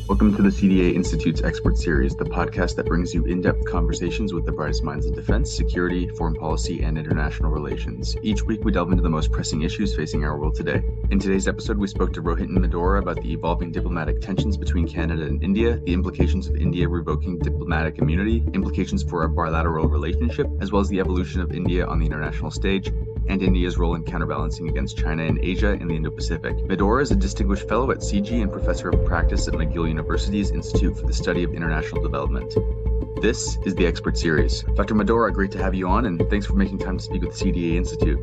Welcome to the CDA Institute's Expert Series, the podcast that brings you in-depth conversations with the brightest minds in defense, security, foreign policy, and international relations. Each week, we delve into the most pressing issues facing our world today. In today's episode, we spoke to Rohinton Medhora about the evolving diplomatic tensions between Canada and India, the implications of India revoking diplomatic immunity, implications for a bilateral relationship, as well as the evolution of India on the international stage, and India's role in counterbalancing against China and Asia in the Indo-Pacific. Medhora is a distinguished fellow at CIGI and professor of practice at McGill University's Institute for the Study of International Development. This is the Expert Series. Dr. Medhora, great to have you on, and thanks for making time to speak with the CDA Institute.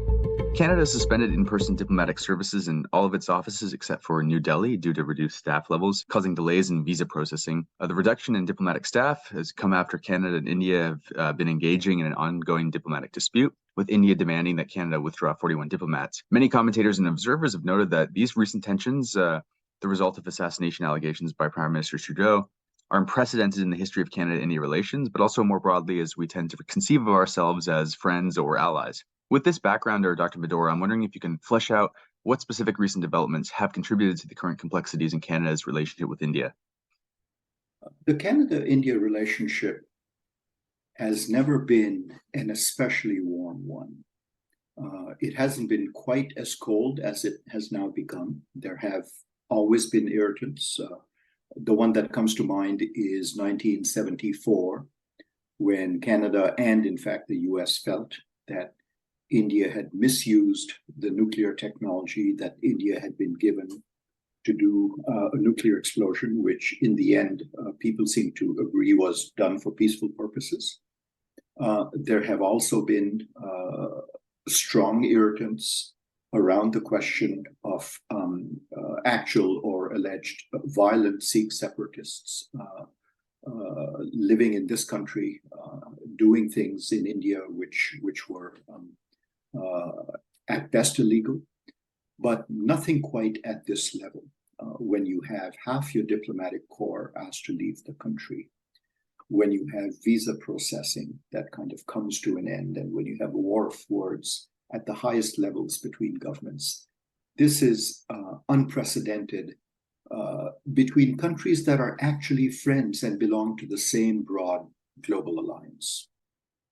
Canada suspended in-person diplomatic services in all of its offices except for New Delhi due to reduced staff levels, causing delays in visa processing. The reduction in diplomatic staff has come after Canada and India have been engaging in an ongoing diplomatic dispute, with India demanding that Canada withdraw 41 diplomats. Many commentators and observers have noted that these recent tensions, the result of assassination allegations by Prime Minister Trudeau, are unprecedented in the history of Canada-India relations, but also more broadly as we tend to conceive of ourselves as friends or allies. With this background, Dr. Medhora, I'm wondering if you can flesh out what specific recent developments have contributed to the current complexities in Canada's relationship with India. The Canada-India relationship has never been an especially warm one. It hasn't been quite as cold as it has now become. There have always been irritants. The one that comes to mind is 1974, when Canada and, in fact, the US felt that India had misused the nuclear technology that India had been given to do a nuclear explosion, which in the end, people seem to agree was done for peaceful purposes. There have also been strong irritants around the question of actual or alleged violent Sikh separatists living in this country, doing things in India which were at best illegal, but nothing quite at this level. When you have half your diplomatic corps asked to leave the country, when you have visa processing that kind of comes to an end, and when you have a war of words at the highest levels between governments, this is unprecedented between countries that are actually friends and belong to the same broad global alliance.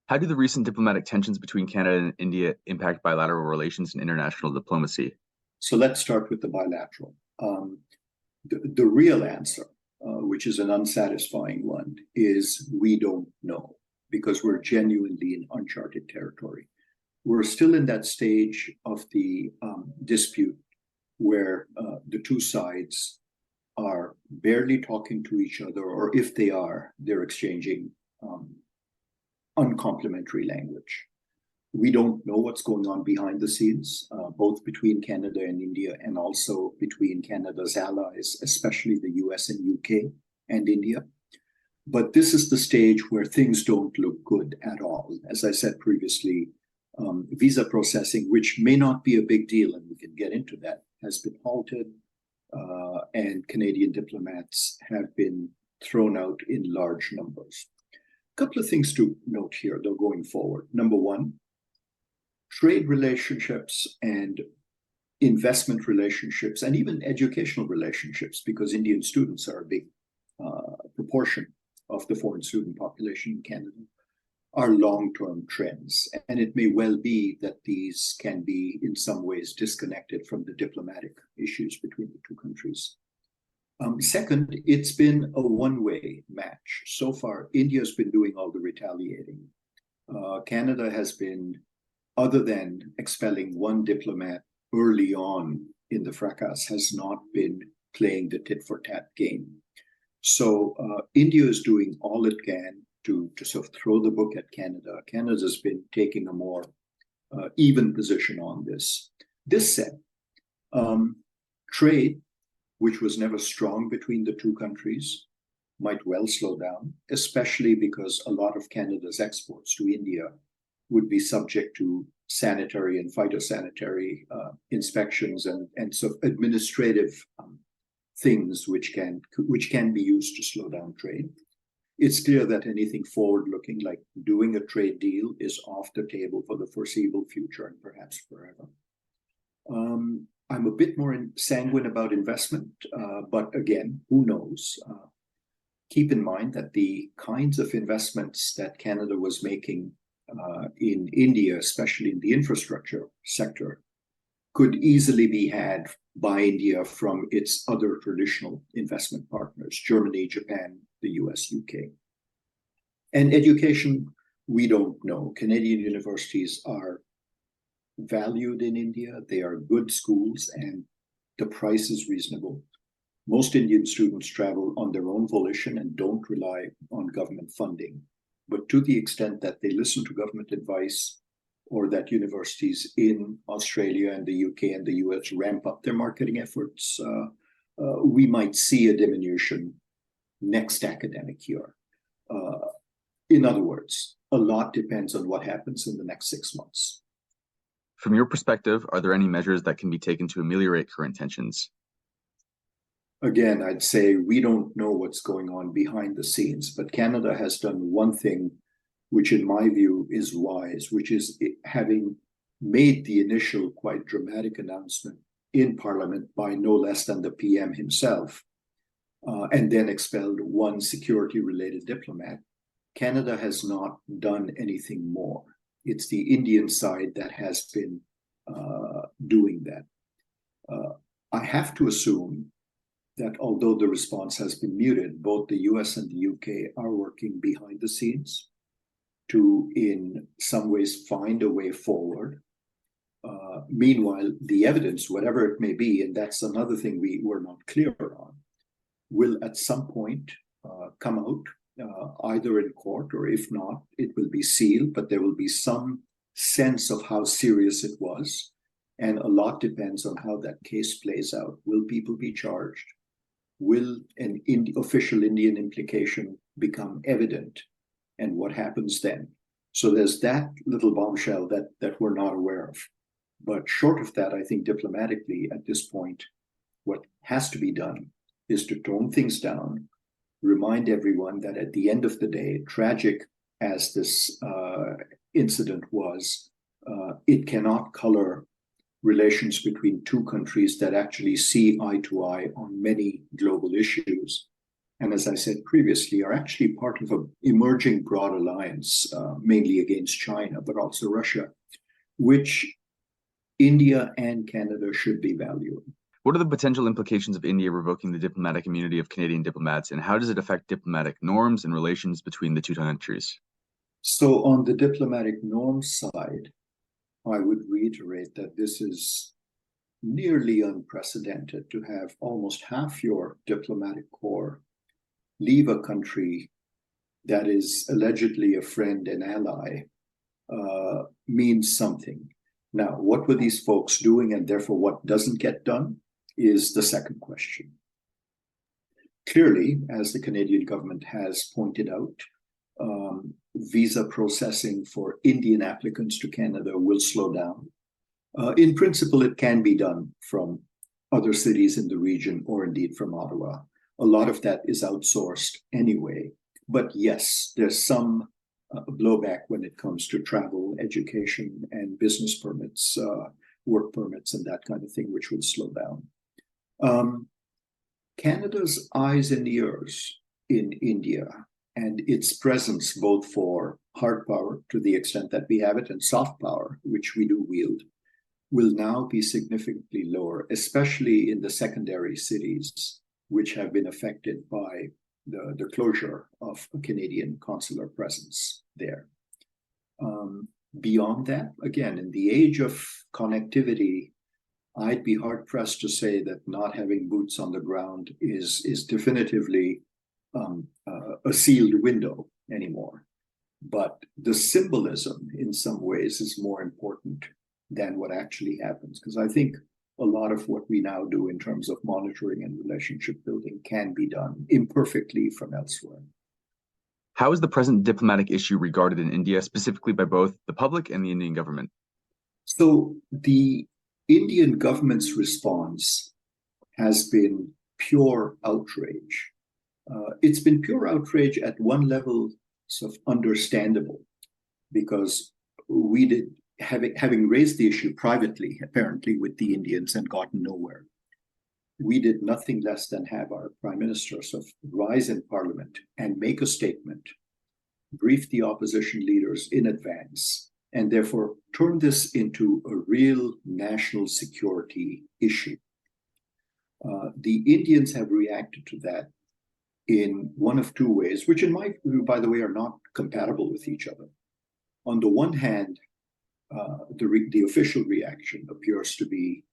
How do the recent diplomatic tensions between Canada and India impact bilateral relations and international diplomacy? So let's start with the bilateral. The real answer, which is an unsatisfying one, is we don't know, because we're genuinely in uncharted territory. We're still in that stage of the dispute where the two sides are barely talking to each other, or if they are, they're exchanging uncomplimentary language. We don't know what's going on behind the scenes, both between Canada and India, and also between Canada's allies, especially the US and UK and India. But this is the stage where things don't look good at all. As I said previously, visa processing, which may not be a big deal, and we can get into that, has been halted, and Canadian diplomats have been thrown out in large numbers. A couple of things to note here, though, going forward. Number one, trade relationships and investment relationships, and even educational relationships, because Indian students are a big proportion of the foreign student population in Canada, are long-term trends. And it may well be that these can be in some ways disconnected from the diplomatic issues between the two countries. Second, it's been a one-way match. So far, India's been doing all the retaliating. Canada has been, other than expelling one diplomat early on in the fracas, has not been playing the tit-for-tat game. So India is doing all it can to sort of throw the book at Canada. Canada's been taking a more even position on this. This said, trade, which was never strong between the two countries, might well slow down, especially because a lot of Canada's exports to India would be subject to sanitary and phytosanitary inspections and sort of administrative things which can be used to slow down trade. It's clear that anything forward-looking, like doing a trade deal, is off the table for the foreseeable future and perhaps forever. I'm a bit more sanguine about investment, but again, who knows? Keep in mind that the kinds of investments that Canada was making in India, especially in the infrastructure sector, could easily be had by India from its other traditional investment partners, Germany, Japan, the US, UK. And education, we don't know. Canadian universities are valued in India. They are good schools and the price is reasonable. Most Indian students travel on their own volition and don't rely on government funding. But to the extent that they listen to government advice, or that universities in Australia and the UK and the US ramp up their marketing efforts, we might see a diminution next academic year. In other words, a lot depends on what happens in the next 6 months. From your perspective, are there any measures that can be taken to ameliorate current tensions? Again, I'd say we don't know what's going on behind the scenes, but Canada has done one thing which in my view is wise, which is having made the initial quite dramatic announcement in Parliament by no less than the PM himself, and then expelled one security-related diplomat. Canada has not done anything more. It's the Indian side that has been doing that. I have to assume that although the response has been muted, both the US and the UK are working behind the scenes to, in some ways, find a way forward. Meanwhile, the evidence, whatever it may be, and that's another thing we were not clear on, will at some point come out, either in court or if not, it will be sealed, but there will be some sense of how serious it was. And a lot depends on how that case plays out. Will people be charged? Will an official Indian implication become evident? And what happens then? So there's that little bombshell that we're not aware of. But short of that, I think diplomatically at this point, what has to be done is to tone things down, remind everyone that at the end of the day, tragic as this incident was, it cannot color relations between two countries that actually see eye to eye on many global issues. And as I said previously, are actually part of an emerging broad alliance, mainly against China, but also Russia, which India and Canada should be valuing. What are the potential implications of India revoking the diplomatic immunity of Canadian diplomats, and how does it affect diplomatic norms and relations between the two countries? So on the diplomatic norms side, I would reiterate that this is nearly unprecedented to have almost half your diplomatic corps leave a country that is allegedly a friend and ally means something. Now, what were these folks doing, and therefore what doesn't get done, is the second question. Clearly, as the Canadian government has pointed out, visa processing for Indian applicants to Canada will slow down. In principle, it can be done from other cities in the region or indeed from Ottawa. A lot of that is outsourced anyway. But yes, there's some blowback when it comes to travel, education, and business permits, work permits, and that kind of thing, which will slow down. Canada's eyes and ears in India and its presence, both for hard power to the extent that we have it and soft power, which we do wield, will now be significantly lower, especially in the secondary cities, which have been affected by the closure of a Canadian consular presence there. Beyond that, again, in the age of connectivity, I'd be hard-pressed to say that not having boots on the ground is definitively a sealed window anymore. But the symbolism, in some ways, is more important than what actually happens, because I think a lot of what we now do in terms of monitoring and relationship building can be done imperfectly from elsewhere. How is the present diplomatic issue regarded in India, specifically by both the public and the Indian government? So the Indian government's response has been pure outrage. It's been pure outrage at one level, sort of understandable, because we did having raised the issue privately, apparently with the Indians, and gotten nowhere, we did nothing less than have our prime minister sort of rise in parliament and make a statement, brief the opposition leaders in advance, and therefore turn this into a real national security issue. The Indians have reacted to that in one of two ways, which in my view, by the way, are not compatible with each other. On the one hand, the official reaction appears to be,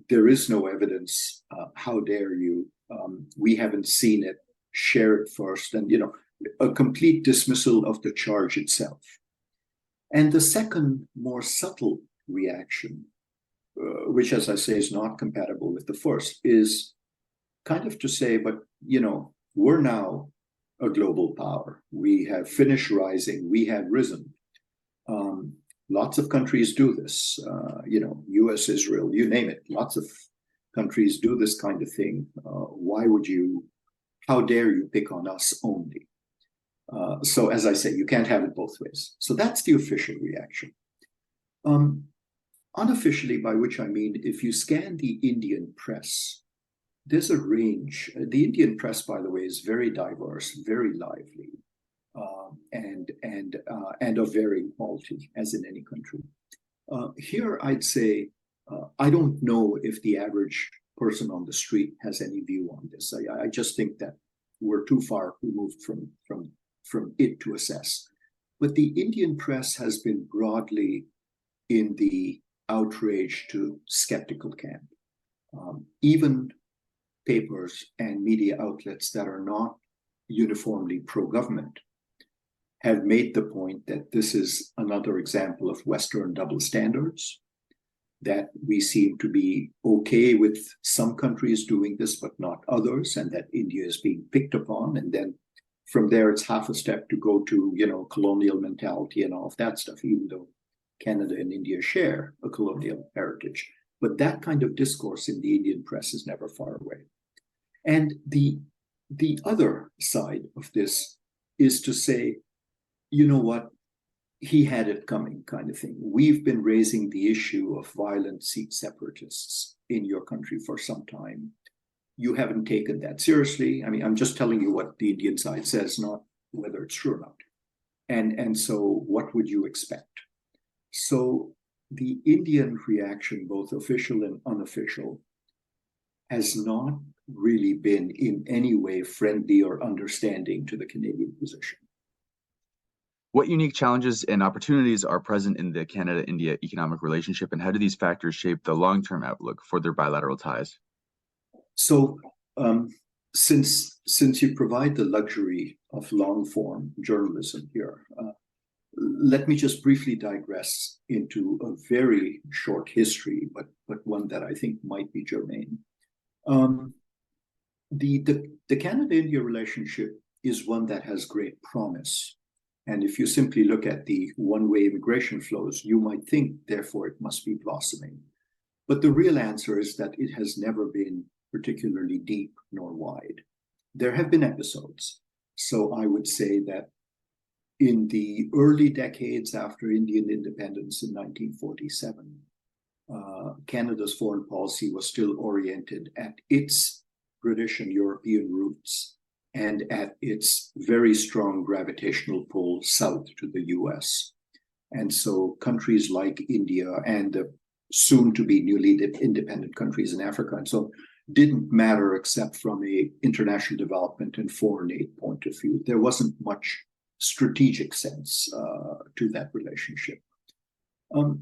there is no evidence, how dare you, we haven't seen it, share it first, and a complete dismissal of the charge itself. And the second, more subtle reaction, which, as I say, is not compatible with the first, is kind of to say, but, we're now a global power. We have finished rising. We have risen. Lots of countries do this, US, Israel, you name it. Lots of countries do this kind of thing. How dare you pick on us only? So as I say, you can't have it both ways. So that's the official reaction. Unofficially, by which I mean, if you scan the Indian press, there's a range. The Indian press, by the way, is very diverse, very lively, and of varying quality, as in any country. Here, I'd say, I don't know if the average person on the street has any view on this. I just think that we're too far removed from it to assess. But the Indian press has been broadly in the outrage to skeptical camp. Even papers and media outlets that are not uniformly pro-government have made the point that this is another example of Western double standards, that we seem to be okay with some countries doing this, but not others, and that India is being picked upon. And then from there, it's half a step to go to, colonial mentality and all of that stuff, even though Canada and India share a colonial heritage. But that kind of discourse in the Indian press is never far away. And the other side of this is to say, you know what, he had it coming kind of thing. We've been raising the issue of violent Sikh separatists in your country for some time. You haven't taken that seriously. I mean, I'm just telling you what the Indian side says, not whether it's true or not. And so what would you expect? So the Indian reaction, both official and unofficial, has not really been in any way friendly or understanding to the Canadian position. What unique challenges and opportunities are present in the Canada-India economic relationship, and how do these factors shape the long-term outlook for their bilateral ties? So since you provide the luxury of long-form journalism here, let me just briefly digress into a very short history, but one that I think might be germane. The Canada-India relationship is one that has great promise. And if you simply look at the one-way immigration flows, you might think, therefore, it must be blossoming. But the real answer is that it has never been particularly deep nor wide. There have been episodes. So I would say that in the early decades after Indian independence in 1947, Canada's foreign policy was still oriented at its British and European roots and at its very strong gravitational pull south to the US. And so countries like India and the soon-to-be newly independent countries in Africa and so on didn't matter except from an international development and foreign aid point of view. There wasn't much strategic sense to that relationship.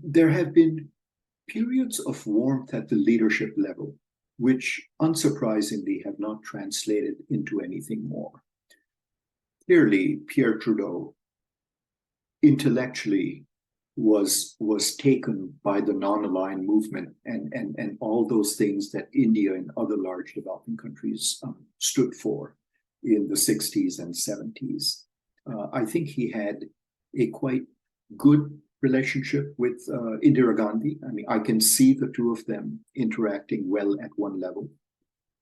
There have been periods of warmth at the leadership level, which unsurprisingly have not translated into anything more. Clearly, Pierre Trudeau intellectually was taken by the non-aligned movement and all those things that India and other large developing countries stood for in the 60s and 70s. I think he had a quite good relationship with Indira Gandhi. I mean, I can see the two of them interacting well at one level.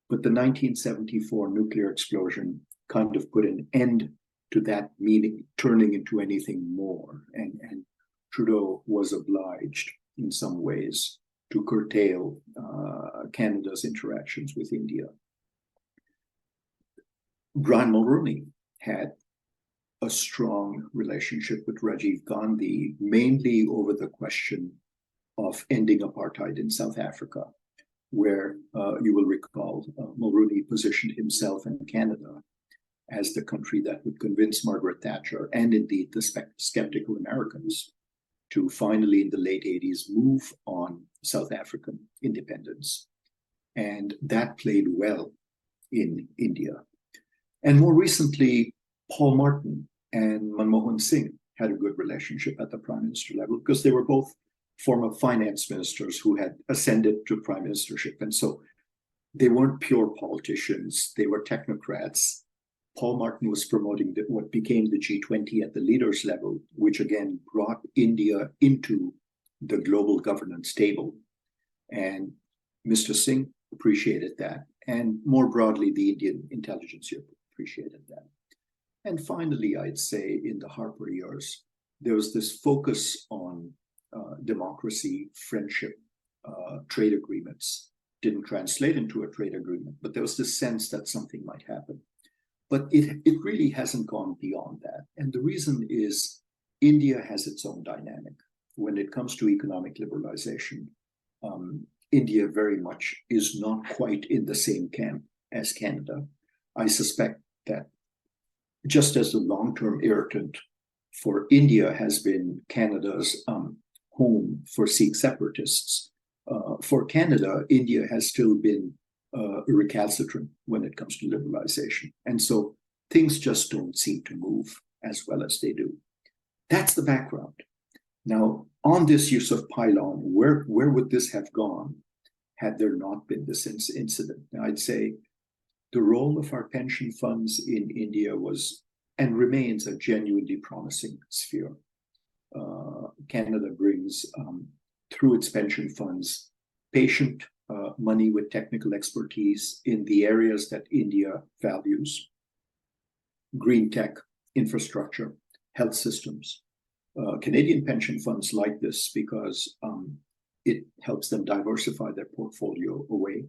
But the 1974 nuclear explosion kind of put an end to that meaning, turning into anything more. And Trudeau was obliged in some ways to curtail Canada's interactions with India. Brian Mulroney had a strong relationship with Rajiv Gandhi, mainly over the question of ending apartheid in South Africa, where you will recall Mulroney positioned himself and Canada as the country that would convince Margaret Thatcher and indeed the skeptical Americans to finally, in the late 80s, move on South African independence. And that played well in India. And more recently, Paul Martin and Manmohan Singh had a good relationship at the prime minister level because they were both former finance ministers who had ascended to prime ministership. And so they weren't pure politicians, they were technocrats. Paul Martin was promoting what became the G20 at the leaders level, which again brought India into the global governance table. And Mr. Singh appreciated that. And more broadly, the Indian intelligence appreciated that. And finally, I'd say in the Harper years, there was this focus on democracy, friendship, trade agreements. Didn't translate into a trade agreement, but there was this sense that something might happen. But it really hasn't gone beyond that. And the reason is India has its own dynamic. When it comes to economic liberalization, India very much is not quite in the same camp as Canada. I suspect that just as the long-term irritant for India has been Canada's home for Sikh separatists, for Canada, India has still been recalcitrant when it comes to liberalization. And so things just don't seem to move as well as they do. That's the background. Now, on this use of pylon, where would this have gone had there not been this incident? Now, I'd say the role of our pension funds in India was and remains a genuinely promising sphere. Canada brings, through its pension funds, patient money with technical expertise in the areas that India values: green tech, infrastructure, health systems. Canadian pension funds like this because it helps them diversify their portfolio away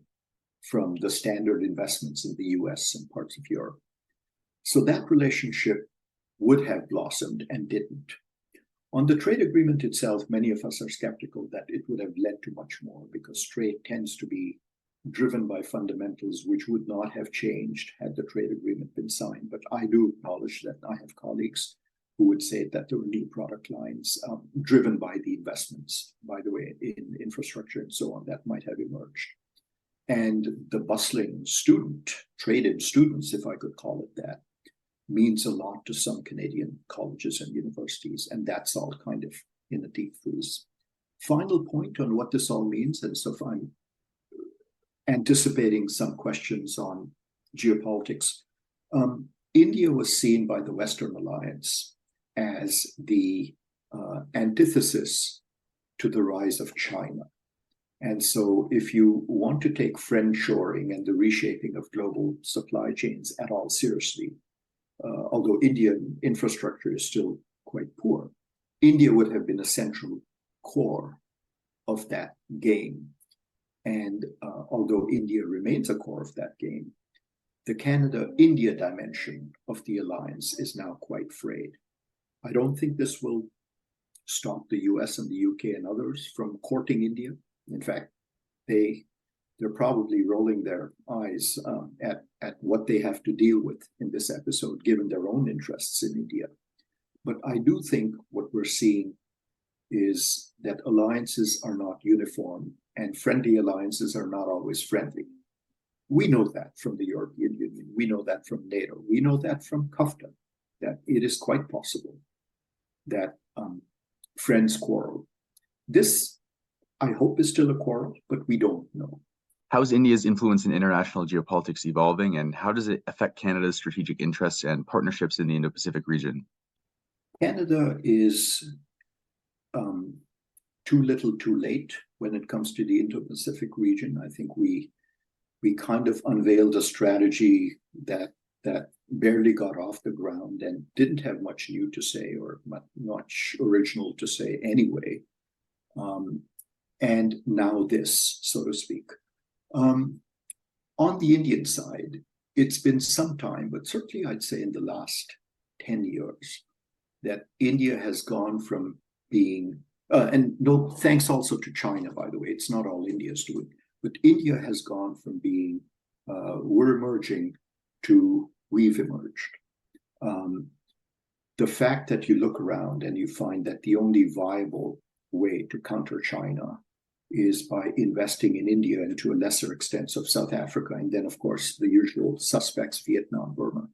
from the standard investments in the US and parts of Europe. So that relationship would have blossomed and didn't. On the trade agreement itself, many of us are skeptical that it would have led to much more because trade tends to be driven by fundamentals which would not have changed had the trade agreement been signed. But I do acknowledge that I have colleagues who would say that there were new product lines driven by the investments, by the way, in infrastructure and so on, that might have emerged. And the bustling trade in students, if I could call it that, means a lot to some Canadian colleges and universities, and that's all kind of in a deep freeze. Final point on what this all means, and so if I'm anticipating some questions on geopolitics, India was seen by the Western Alliance as the antithesis to the rise of China. And so if you want to take friendshoring and the reshaping of global supply chains at all seriously, although Indian infrastructure is still quite poor, India would have been a central core of that game. And although India remains a core of that game, the Canada-India dimension of the alliance is now quite frayed. I don't think this will stop the US and the UK and others from courting India. In fact, they're probably rolling their eyes at what they have to deal with in this episode, given their own interests in India. But I do think what we're seeing is that alliances are not uniform and friendly alliances are not always friendly. We know that from the European Union. We know that from NATO. We know that from CUFTA, that it is quite possible that friends quarrel. This, I hope, is still a quarrel, but we don't know. How is India's influence in international geopolitics evolving, and how does it affect Canada's strategic interests and partnerships in the Indo-Pacific region? Canada is too little too late when it comes to the Indo-Pacific region. I think we kind of unveiled a strategy that barely got off the ground and didn't have much new to say or much original to say anyway. And now this, so to speak. On the Indian side, it's been some time, but certainly I'd say in the last 10 years, that India has gone from being, and no thanks also to China, by the way, it's not all India's doing, but India has gone from being, we're emerging to we've emerged. The fact that you look around and you find that the only viable way to counter China is by investing in India and to a lesser extent of South Africa, and then of course the usual suspects, Vietnam, Burma,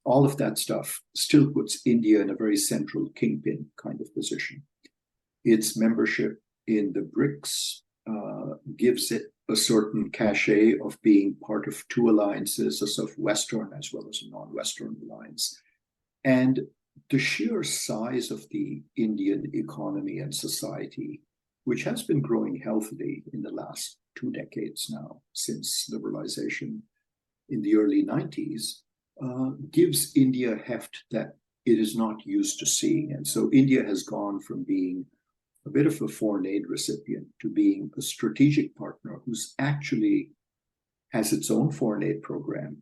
all of that stuff still puts India in a very central kingpin kind of position. Its membership in the BRICS gives it a certain cachet of being part of two alliances, a sort of Western as well as a non-Western alliance. And the sheer size of the Indian economy and society, which has been growing healthily in the last 2 decades now, since liberalization in the early 90s, gives India heft that it is not used to seeing. And so India has gone from being a bit of a foreign aid recipient to being a strategic partner who's actually has its own foreign aid program,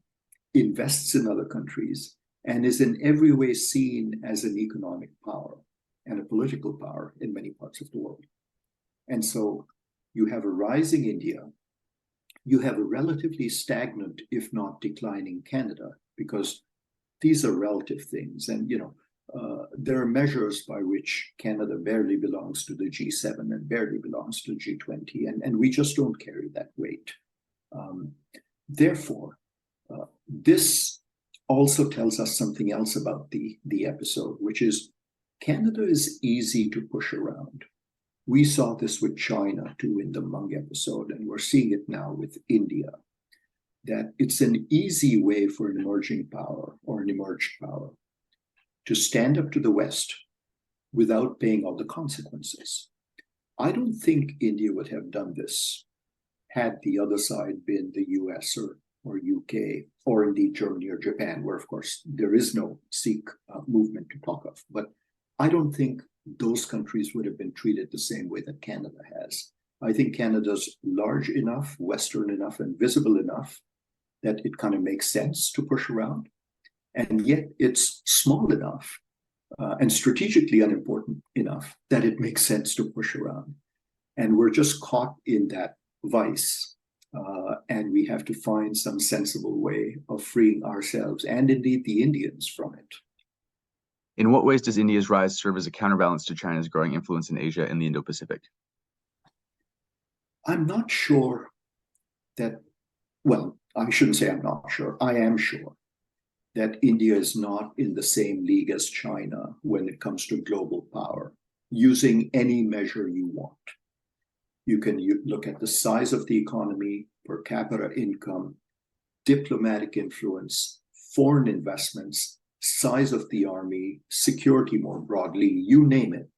invests in other countries, and is in every way seen as an economic power and a political power in many parts of the world. And so you have a rising India, you have a relatively stagnant, if not declining Canada, because these are relative things. And, there are measures by which Canada barely belongs to the G7 and barely belongs to the G20, and we just don't carry that weight. Therefore, this also tells us something else about the episode, which is Canada is easy to push around. We saw this with China too in the Mung episode, and we're seeing it now with India, that it's an easy way for an emerging power or an emerged power to stand up to the West without paying all the consequences. I don't think India would have done this had the other side been the US or UK, or indeed Germany or Japan, where of course there is no Sikh movement to talk of. But I don't think those countries would have been treated the same way that Canada has. I think Canada's large enough, Western enough, and visible enough that it kind of makes sense to push around. And yet it's small enough and strategically unimportant enough that it makes sense to push around. And we're just caught in that vice. And we have to find some sensible way of freeing ourselves and indeed the Indians from it. In what ways does India's rise serve as a counterbalance to China's growing influence in Asia and the Indo-Pacific? I'm not sure that, well, I shouldn't say I'm not sure. I am sure that India is not in the same league as China when it comes to global power, using any measure you want. You can look at the size of the economy, per capita income, diplomatic influence, foreign investments, size of the army, security more broadly, you name it.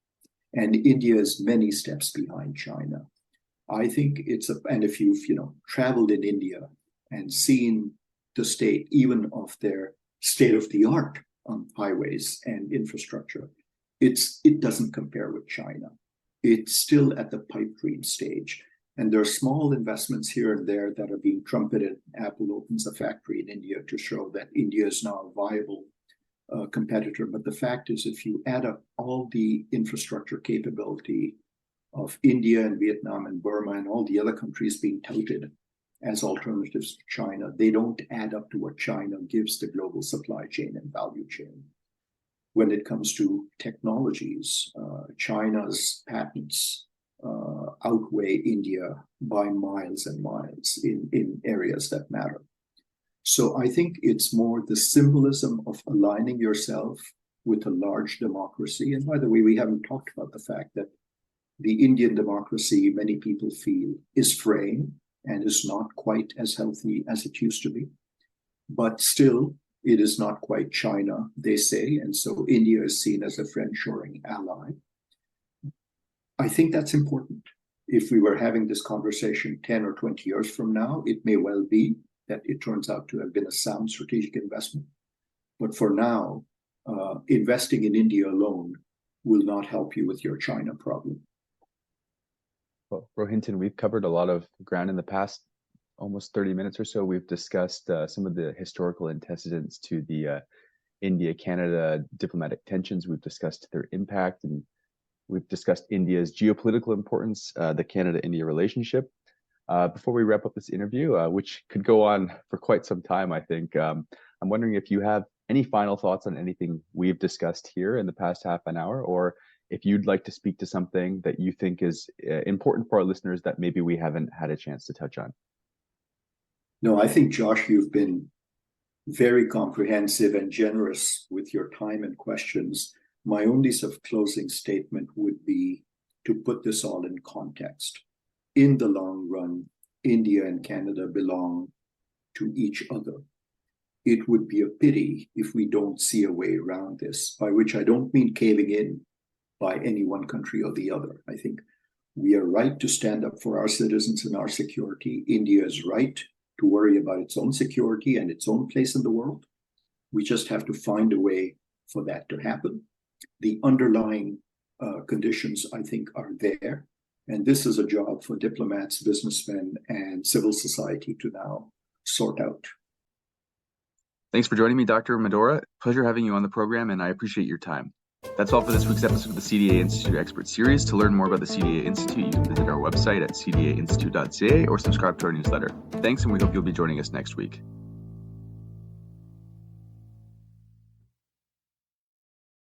And India is many steps behind China. I think and if you've, traveled in India and seen the state, even of their state-of-the-art highways and infrastructure, it doesn't compare with China. It's still at the pipe dream stage. And there are small investments here and there that are being trumpeted. Apple opens a factory in India to show that India is now a viable competitor. But the fact is, if you add up all the infrastructure capability of India and Vietnam and Burma and all the other countries being touted as alternatives to China, they don't add up to what China gives the global supply chain and value chain. When it comes to technologies, China's patents outweigh India by miles and miles in areas that matter. So I think it's more the symbolism of aligning yourself with a large democracy. And by the way, we haven't talked about the fact that the Indian democracy, many people feel, is fraying and is not quite as healthy as it used to be. But still, it is not quite China, they say, and so India is seen as a friend-shoring ally. I think that's important. If we were having this conversation 10 or 20 years from now, it may well be that it turns out to have been a sound strategic investment. But for now, investing in India alone will not help you with your China problem. Well, Rohinton, we've covered a lot of ground in the past almost 30 minutes or so. We've discussed some of the historical antecedents to the India-Canada diplomatic tensions. We've discussed their impact, and we've discussed India's geopolitical importance, the Canada-India relationship. Before we wrap up this interview, which could go on for quite some time, I think, I'm wondering if you have any final thoughts on anything we've discussed here in the past half an hour, or if you'd like to speak to something that you think is important for our listeners that maybe we haven't had a chance to touch on. No, I think, Josh, you've been very comprehensive and generous with your time and questions. My only sort of closing statement would be to put this all in context. In the long run, India and Canada belong to each other. It would be a pity if we don't see a way around this, by which I don't mean caving in by any one country or the other. I think we are right to stand up for our citizens and our security. India is right to worry about its own security and its own place in the world. We just have to find a way for that to happen. The underlying conditions, I think, are there. And this is a job for diplomats, businessmen, and civil society to now sort out. Thanks for joining me, Dr. Medhora. Pleasure having you on the program, and I appreciate your time. That's all for this week's episode of the CDA Institute Expert Series. To learn more about the CDA Institute, you can visit our website at cdainstitute.ca or subscribe to our newsletter. Thanks, and we hope you'll be joining us next week.